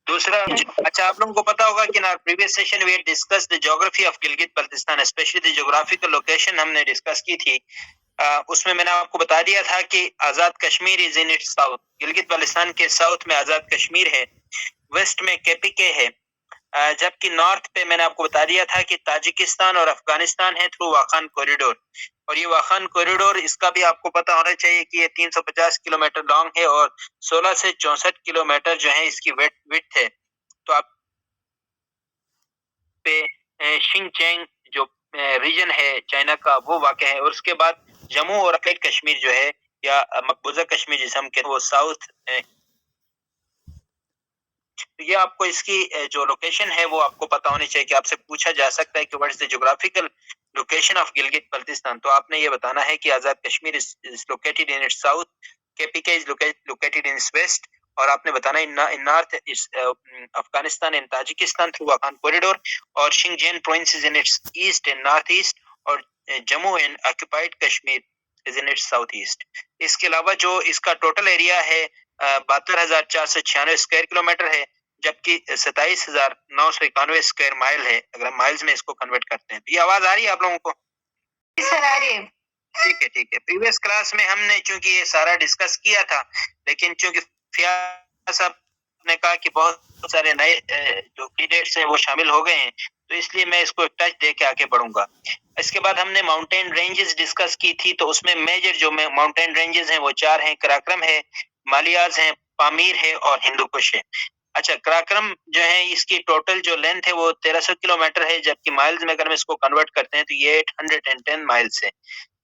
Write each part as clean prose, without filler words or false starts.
दूसरा, अच्छा आप लोगों को पता होगा कि ना previous session we had discuss the geography of Gilgit Baltistan, especially the geographical location हमने डिस्कस की थी। उसमें मैंने आपको बता दिया था कि Azad Kashmir is in its south, Gilgit Baltistan के साउथ में आजाद कश्मीर है, वेस्ट में केपीके है, जबकि नॉर्थ पे मैंने आपको बता दिया था कि ताजिकिस्तान और अफगानिस्तान है थ्रू वाखान कॉरिडोर। और ये वाखान कॉरिडोर, इसका भी आपको पता होना चाहिए कि ये 350 किलोमीटर लॉन्ग है और 16 से 64 किलोमीटर जो है इसकी विड्थ है। तो आप पे शिनचैंग जो रीजन है चाइना का वो वाक़ है, और उसके बाद जम्मू और कश्मीर जो है या मकबूजा कश्मीर जिसे हम कहते हैं वो साउथ। ये आपको इसकी जो लोकेशन है वो आपको पता होनी चाहिए कि आपसे पूछा जा सकता है कि what is the geographical location of Gilgit Baltistan. तो आपने ये बताना है कि Azad Kashmir is located in its south, KPK is located in its west, और आपने बताना in north is Afghanistan and Tajikistan through Wakhan corridor, और Xinjiang province is in its east and north east, और Jammu and occupied Kashmir is in its south east. इसके अलावा जो इसका total area है 72,496 स्क्वायर किलोमीटर है, जबकि 27,991 स्क्वायर माइल है अगर हम माइल्स में इसको कन्वर्ट करते हैं। तो ये आवाज आ रही है आप लोगों को? सर आ रही है। ठीक है, ठीक है। प्रीवियस क्लास में हमने चूंकि ये सारा डिस्कस किया था, लेकिन चूंकि फियाज साहब ने कहा कि बहुत सारे नए जो कैंडिडेट्स हैं वो शामिल हो गए हैं, तो इसलिए मैं इसको एक टच दे के आगे बढ़ूंगा। इसके बाद हमने माउंटेन रेंजेस डिस्कस की थी, तो उसमें मेजर जो माउंटेन रेंजेस हैं वो 4 हैं। कराक्रम है, मालियाज है, पामीर है और हिंदू कुश है। अच्छा, कराक्रम जो है इसकी टोटल जो लेंथ है वो 1300 किलोमीटर है, जबकि माइल्स में अगर हम इसको कन्वर्ट करते हैं तो ये 810 माइल्स है।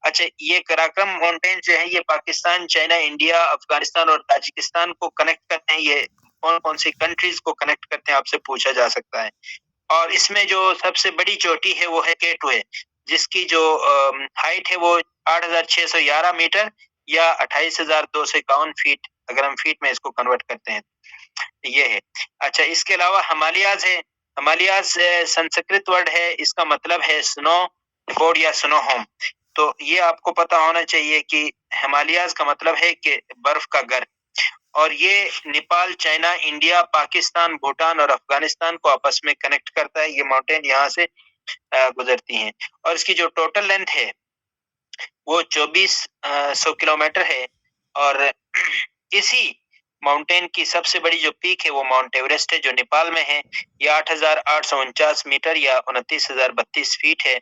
अच्छा, ये कराक्रम माउंटेन जो है ये पाकिस्तान, चाइना, इंडिया, अफगानिस्तान और ताजिकिस्तान को कनेक्ट करते हैं। ये कौन कौन सी कंट्रीज को कनेक्ट करते हैं आपसे पूछा जा सकता है। और इसमें जो सबसे बड़ी चोटी है वो है K2 है, जिसकी जो हाइट है वो 8,611 मीटर या 28,251 फीट, अगर हम फीट में इसको कन्वर्ट करते हैं ये है। अच्छा, इसके अलावा हिमालयाज है। हिमालयाज संस्कृत वर्ड है, इसका मतलब है स्नो बोर्ड या स्नो होम। तो ये आपको पता होना चाहिए कि हिमालयाज का मतलब है कि बर्फ का घर, और ये नेपाल, चाइना, इंडिया, पाकिस्तान, भूटान और अफगानिस्तान को आपस में कनेक्ट करता है। ये माउंटेन यहाँ से गुजरती हैं, और इसकी जो टोटल लेंथ है वो 2400 किलोमीटर है। और इसी माउंटेन की सबसे बड़ी जो पीक है वो माउंट एवरेस्ट है, जो नेपाल में है। ये 8,849 मीटर या 29,032 फीट है।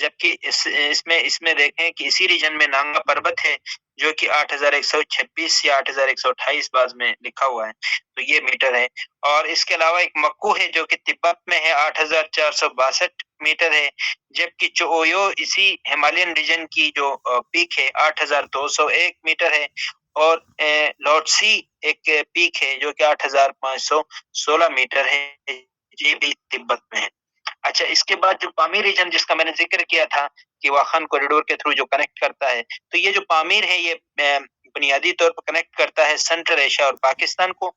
जबकि इसमें इसमें देखें कि इसी रीजन में नांगा पर्वत है, जो कि 8,126 या 8,128 बाद में लिखा हुआ है, तो ये मीटर है। और इसके अलावा एक मक्कू है जो कि तिब्बत में है, 8,462 मीटर है। जबकि चोयो इसी हिमालयन रीजन की जो पीक है 8,201 मीटर है। और लॉटसी एक पीक है जो कि 8,516 मीटर है, ये भी तिब्बत में है। अच्छा, इसके बाद जो पामीर रीजन जिसका मैंने जिक्र किया था कि वाखान कॉरिडोर के थ्रू जो कनेक्ट करता है, तो ये जो पामीर है ये बुनियादी तौर पर कनेक्ट करता है सेंट्रल एशिया और पाकिस्तान को।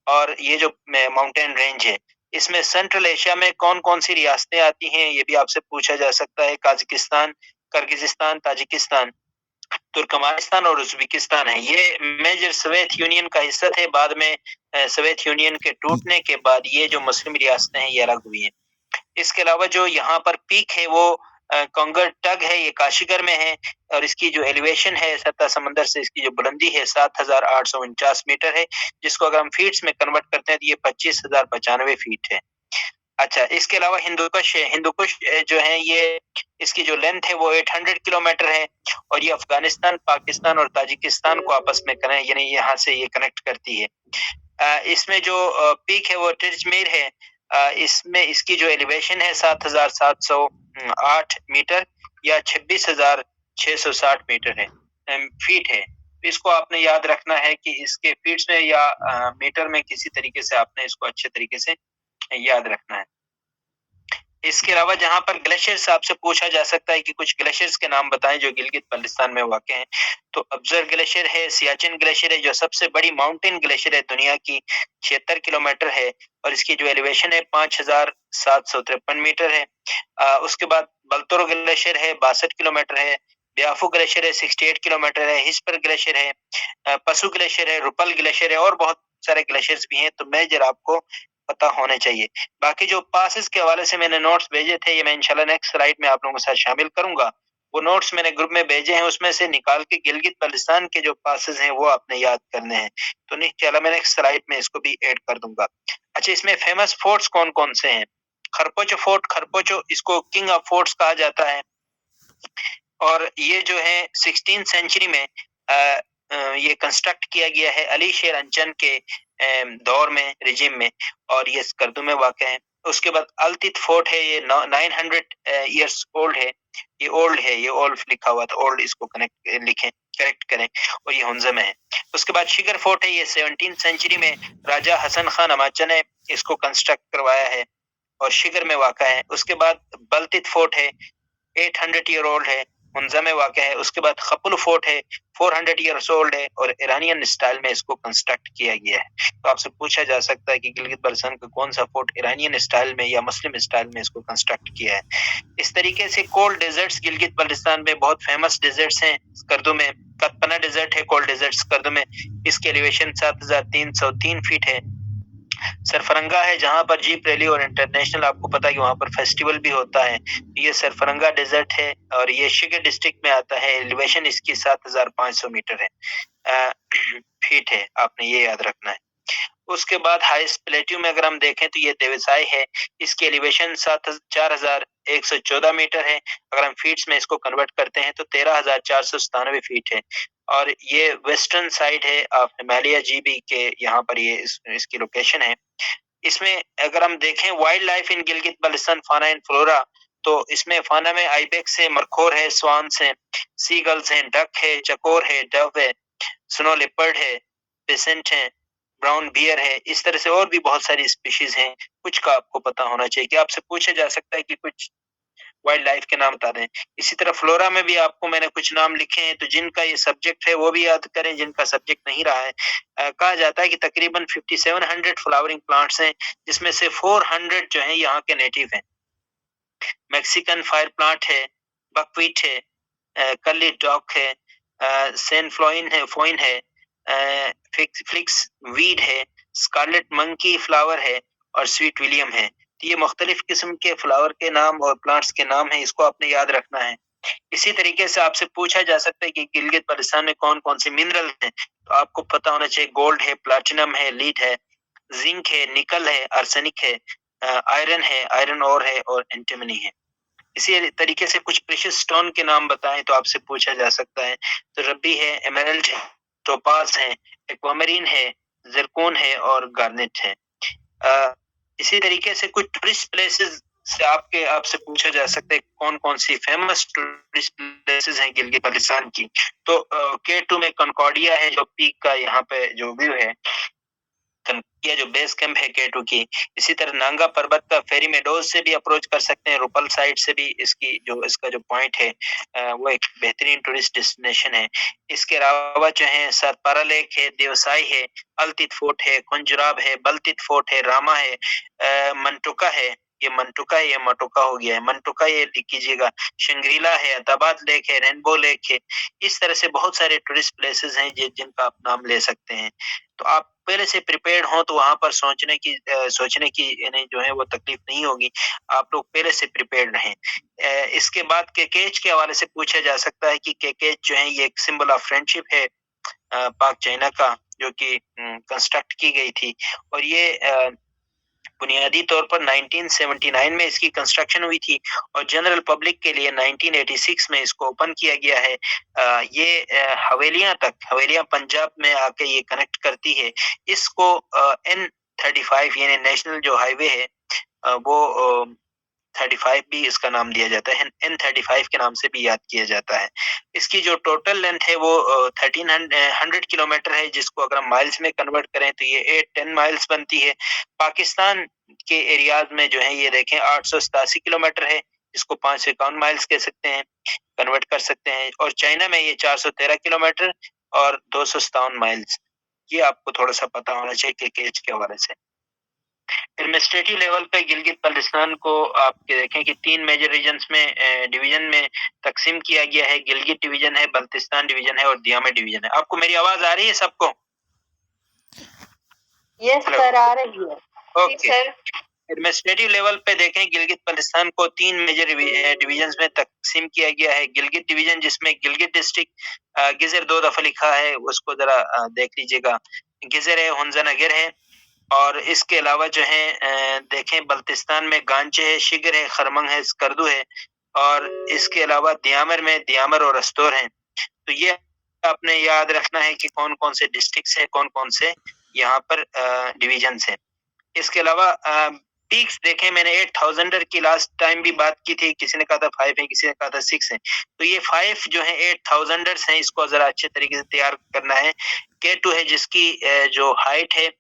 और ये जो माउंटेन रेंज है इसमें सेंट्रल एशिया में कौन कौन सी रियासतें आती हैं ये भी आपसे पूछा जा सकता है। काजाकिस्तान, किर्गिजिस्तान, ताजिकिस्तान, तुर्कमेनिस्तान और उज्बेकिस्तान है। ये मेजर सोवियत यूनियन का हिस्सा थे, बाद में सोवियत यूनियन के टूटने के बाद ये जो मुस्लिम रियासतें हैं ये अलग हुई हैं। इसके अलावा जो यहाँ पर पीक है वो कंगर टग है, ये काशीगर में है, और इसकी जो एलिवेशन है सतह समंदर से इसकी जो बुलंदी है 7,849 मीटर है, जिसको अगर हम फीट्स में कन्वर्ट करते हैं तो ये 25,095 फीट है। अच्छा, इसके अलावा हिंदुकुश है। हिंदुकुश जो है ये इसकी जो लेंथ है वो 800 किलोमीटर है, और ये अफगानिस्तान, पाकिस्तान और ताजिकिस्तान को आपस में कनेक्ट, यानी यहाँ से ये कनेक्ट करती है। इसमें जो पीक है वो टिरजमीर है। इसमें इसकी जो एलिवेशन है 7,708 मीटर या 26,660 मीटर है, फीट है। इसको आपने याद रखना है कि इसके फीट्स में या मीटर में किसी तरीके से आपने इसको अच्छे तरीके से याद रखना है। इसके अलावा जहाँ पर ग्लेशियर्स आपसे पूछा जा सकता है कि कुछ ग्लेशियर्स के नाम बताएं जो गिलगित बल्तिस्तान में वाक़ हैं, तो अफजल ग्लेशियर है, सियाचिन ग्लेशियर है जो सबसे बड़ी माउंटेन ग्लेशियर है दुनिया की, 76 किलोमीटर है, और इसकी जो एलिवेशन है 5,753 मीटर है। उसके बाद बलतोरो ग्लेशियर है, 62 किलोमीटर है। ब्याफू ग्लेशियर है, 68 किलोमीटर है। हिस्पर ग्लेशियर है, पशु ग्लेशियर है, रुपल ग्लेशियर है, और बहुत सारे ग्लेशियर्स भी हैं, तो मेजर आपको पता होने चाहिए। बाकी जो पासेस के हवाले से मैंने नोट्स भेजे थे, ये मैं इंशाल्लाह नेक्स्ट स्लाइड में आप लोगों के साथ शामिल करूँगा। वो नोट्स मैंने ग्रुप में भेजे हैं, उसमें से निकाल के गिलगित-बाल्टिस्तान के जो पासेस हैं, वो आपने याद करने हैं। तो इंशाल्लाह मैं नेक्स्ट स्लाइड में इसको भी ऐड कर दूँगा। अच्छा, इसमें फेमस फोर्ट्स कौन-कौन से हैं? खरपोचो फोर्ट, खरपोचो इसको किंग ऑफ फोर्ट्स कहा जाता है। और ये जो है 16th सेंचुरी में ये कंस्ट्रक्ट किया गया है अली शेर अंचन के दौर में, रिजिम में, और ये स्कर्दू में वाक़ है। उसके बाद अल्तित फोर्ट है, ये 900 इयर्स ओल्ड है। ये ओल्ड है, ये ओल्ड लिखा हुआ था, ओल्ड इसको लिखें, करेक्ट करें, और ये हुंज़ा में है। उसके बाद शिगर फोर्ट है, ये 17th सेंचुरी में राजा हसन खान अमाचा ने इसको कंस्ट्रक्ट करवाया है और शिगर में वाक़ा है। उसके बाद बल्तित फोर्ट है, 800 ईयर ओल्ड है, हुंज़ा में वाक़ है। उसके बाद खपुल फोर्ट है, 400 ईयर्स ओल्ड है और ईरानियन स्टाइल में इसको कंस्ट्रक्ट किया गया है। तो आपसे पूछा जा सकता है कि गिलगित-बाल्टिस्तान का कौन-सा फोर्ट ईरानियन स्टाइल में या मुस्लिम स्टाइल में इसको कंस्ट्रक्ट किया है। इस तरीके से कोल्ड डेजर्ट्स गिलगित-बाल्टिस्तान में बहुत फेमस डेजर्ट्स हैं। स्कर्दू में कतपना डेजर्ट है, कोल्ड डेजर्ट स्कर्दू में। इसकी एलिवेशन 7303 फीट है। सरफरंगा है, जहाँ पर जीप रैली और इंटरनेशनल, आपको पता है कि वहाँ पर फेस्टिवल भी होता है। ये सरफरंगा डेजर्ट है और ये शिगर डिस्ट्रिक्ट में आता है। एलिवेशन इसकी 7500 मीटर है, फीट है, आपने ये याद रखना है। उसके बाद हाईएस्ट प्लेट्यू में अगर हम देखें तो ये देवसाई है। इसकी एलिवेशन 4114 मीटर है। अगर हम फीट्स में इसको कन्वर्ट करते हैं तो 13497 फीट है और ये वेस्टर्न साइड है ऑफ हिमालय जीबी के, यहाँ पर ये इसकी लोकेशन है। इसमें अगर हम देखें wild life in Gilgit Baltistan फाना एंड फ्लोरा, तो इसमें फाना में आइबेक्स है, मरखोर है, स्वान्स हैं, सीगल्स हैं, डक है, चकोर है, डव है, स्नो लेपर्ड है, पेसेंट है, ब्राउन बियर है। इस तरह से और भी बहुत सारी स्पीशीज हैं, कुछ का आपको पता होना चाहिए कि आपसे पूछा जा सकता है कि कुछ वाइल्ड लाइफ के नाम बता दें। इसी तरह फ्लोरा में भी आपको मैंने कुछ नाम लिखे हैं, तो जिनका ये सब्जेक्ट है वो भी याद करें, जिनका सब्जेक्ट नहीं रहा है। कहा जाता है कि तकरीबन 5700 फ्लावरिंग प्लांट्स हैं, जिसमें से 400 जो हैं यहाँ के नेटिव हैं। मैक्सिकन फायर प्लांट है, बकवीट है, कर्ली डॉक है, सेनफ्लोइन है, फोइन है, फ्लिक्स वीड है, स्कारलेट मंकी फ्लावर है और स्वीट विलियम है। तो ये मुख्तलिफ किस्म के फ्लावर के नाम और प्लांट्स के नाम हैं, इसको आपने याद रखना है। इसी तरीके से आपसे पूछा जा सकता है कि गिलगित बाल्टिस्तान में कौन-कौन से मिनरल हैं, तो आपको पता होना चाहिए गोल्ड है, प्लैटिनम है, लीड है, जिंक है, निकल है, आर्सेनिक है, आयरन है, आयरन ओर है और एंटीमनी है। इसी तरीके से कुछ प्रेशियस स्टोन के नाम बताएं तो आपसे पूछा जा सकता है, तो रब्बी है, एमराल्ड है, टोपाज है, एक्वामरीन है, ज़िरकोन है और गार्नेट है। इसी तरीके से कुछ टूरिस्ट प्लेसेस से आपसे पूछा जा सकता है कौन-कौन सी फेमस टूरिस्ट प्लेसेस हैं गिलगित बाल्टिस्तान की। तो K2 में कॉन्कॉर्डिया है, जो पीक का यहाँ पे जो व्यू है, ये जो बेस कैंप है K2 की। इसी तरह नांगा पर्वत का फेरी मेडोज से भी अप्रोच कर सकते हैं, रुपल साइड से भी इसका जो पॉइंट है वो एक बेहतरीन टूरिस्ट डेस्टिनेशन है। इसके अलावा जो है सतपारा लेक है, देवसाई है, अल्तित फोर्ट है, खुंजराब है, बल्तित फोर्ट है, रामा है, मंटुका है, ये मंटुका है, ये मटुका हो गया है, मंटुका ये लिख कीजिएगा, शंग्रीला है, अदाबाद लेक है, रेनबो लेक है। इस तरह से बहुत सारे टूरिस्ट प्लेसेस हैं जिनका आप नाम ले सकते हैं। तो आप पहले से प्रिपेयर्ड हो तो वहाँ पर सोचने की यानी जो है वो तकलीफ नहीं होगी। आप लोग पहले से प्रिपेयर्ड रहें। इसके बाद केकेच के हवाले से पूछा जा सकता है कि केकेच जो है ये एक सिंबल ऑफ फ्रेंडशिप है पाक चाइना का, जो कि कंस्ट्रक्ट की गई थी और ये बुनियादी तौर पर 1979 में इसकी कंस्ट्रक्शन हुई थी और जनरल पब्लिक के लिए 1986 में इसको ओपन किया गया है। ये हवेलियां पंजाब में आके ये कनेक्ट करती है। इसको N35 यानी नेशनल जो हाईवे है वो 35 भी इसका नाम दिया जाता है, N35 के नाम से भी याद किया जाता है। इसकी जो टोटल लेंथ है वो 1300 किलोमीटर है, जिसको अगर हम माइल्स में कन्वर्ट करें तो ये 810 माइल्स बनती है। पाकिस्तान के एरियाज में जो है ये देखें 887 किलोमीटर है, जिसको 551 माइल्स कह सकते हैं, कन्वर्ट कर सकते हैं, और चाइना में ये 413 किलोमीटर और 257 माइल्स। ये आपको थोड़ा सा पता होना चाहिए केच के हवाले से। एडमिनिस्ट्रेटिव लेवल पे गिलगित बाल्टिस्तान को आप देखें कि 3 मेजर रीजन्स में डिवीजन में तकसीम किया गया है। गिलगित डिवीजन है, बल्तिस्तान डिवीजन है और दियामे डिवीजन है। आपको मेरी आवाज आ रही है सबको? यस सर, आ रही है। Okay sir. एडमिनिस्ट्रेटिव लेवल पे देखें, गिलगित बल्तिस्तान को 3 मेजर डिवीजन्स में तकसीम किया गया है। गिलगित डिवीजन, जिसमें गिलगित डिस्ट्रिक्ट गिजर 2 दफा लिखा है, उसको ज़रा देख लीजिएगा। गिजर है, हुंज़ानगर है, और इसके अलावा जो है देखें बल्तिस्तान में गांचे है, शिगर है, खरमंग है, स्कर्दू है, और इसके अलावा दियामर में दियामर और अस्तोर हैं। तो ये आपने याद रखना है कि कौन-कौन से डिस्ट्रिक्ट्स हैं, कौन-कौन से यहाँ पर डिवीजन्स हैं। इसके अलावा पीक्स देखें, मैंने 8000 की लास्ट टाइम भी बात की थी, किसी ने कहा था 5 है, किसी ने कहा था 6 है। तो ये 5 जो है 8000 हैं, इसको ज़रा अच्छे तरीके से तैयार करना है। K2 है, जिसकी जो हाइट है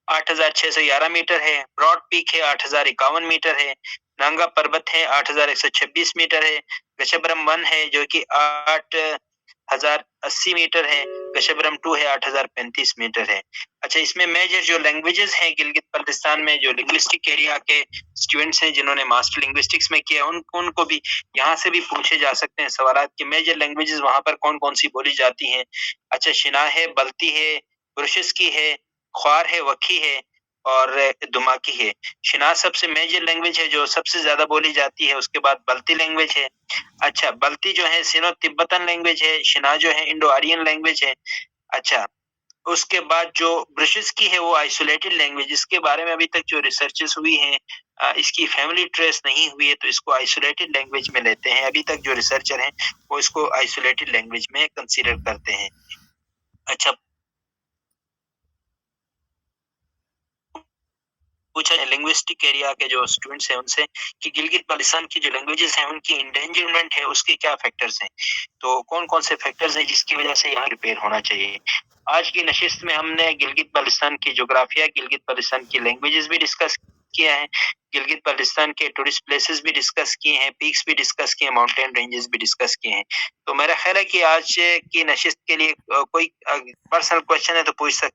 8611 मीटर है। ब्रॉड पीक है 8051 मीटर है। नांगा पर्वत है 8126 मीटर है। गशबरम 1 है जो कि 8080 मीटर है। गशबरम 2 है 8035 मीटर है। अच्छा, इसमें मेजर जो लैंग्वेजेस हैं गिलगित बल्तिस्तान में, जो लिंग्विस्टिक एरिया के स्टूडेंट्स हैं जिन्होंने मास्टर लिंग्विस्टिक्स में किया, उनको भी यहाँ से भी पूछे जा सकते हैं सवालात कि मेजर लैंग्वेजेस वहाँ पर कौन-कौन सी बोली जाती हैं। अच्छा, शिना है, बल्ती है, बुर्शिस्की है, ख्वार है, वखी है, और दुमाकी है। शिना सबसे मेजर लैंग्वेज है जो सबसे ज़्यादा बोली जाती है, उसके बाद बल्ती लैंग्वेज है। अच्छा, बल्ती जो है सिनो तिब्बतन लैंग्वेज है, शिना जो है इंडो आर्यन लैंग्वेज है। अच्छा, उसके बाद जो ब्रिशिस्की है वो आइसोलेटेड लैंग्वेज, इसके बारे में अभी तक जो रिसर्चेस हुई हैं इसकी फैमिली ट्रेस नहीं हुई है, तो इसको आइसोलेटेड लैंग्वेज में लेते हैं। अभी तक जो रिसर्चर हैं वो इसको आइसोलेटेड लैंग्वेज में कंसीडर करते हैं। अच्छा, पूछा है लिंग्विस्टिक एरिया के जो स्टूडेंट्स हैं उनसे कि गिलगित बाल्टिस्तान की जो लैंग्वेजेस हैं उनकी इंडेंजरमेंट है, उसके क्या फैक्टर्स हैं, तो कौन-कौन से फैक्टर्स हैं जिसकी वजह से यहाँ रिपेयर होना चाहिए। आज की नशिस्त में हमने गिलगित बाल्टिस्तान की ज्योग्राफिया, गिलगित बाल्टिस्तान की लैंग्वेजेस भी डिस्कस किया है, गिलगित बाल्टिस्तान के टूरिस्ट प्लेसेस भी डिस्कस किए हैं, पीक्स भी डिस्कस किए हैं, माउंटेन रेंजेस भी डिस्कस किए हैं। तो मेरा ख्याल है कि आज की नशिस्त के लिए कोई पर्सनल क्वेश्चन है तो पूछ सकते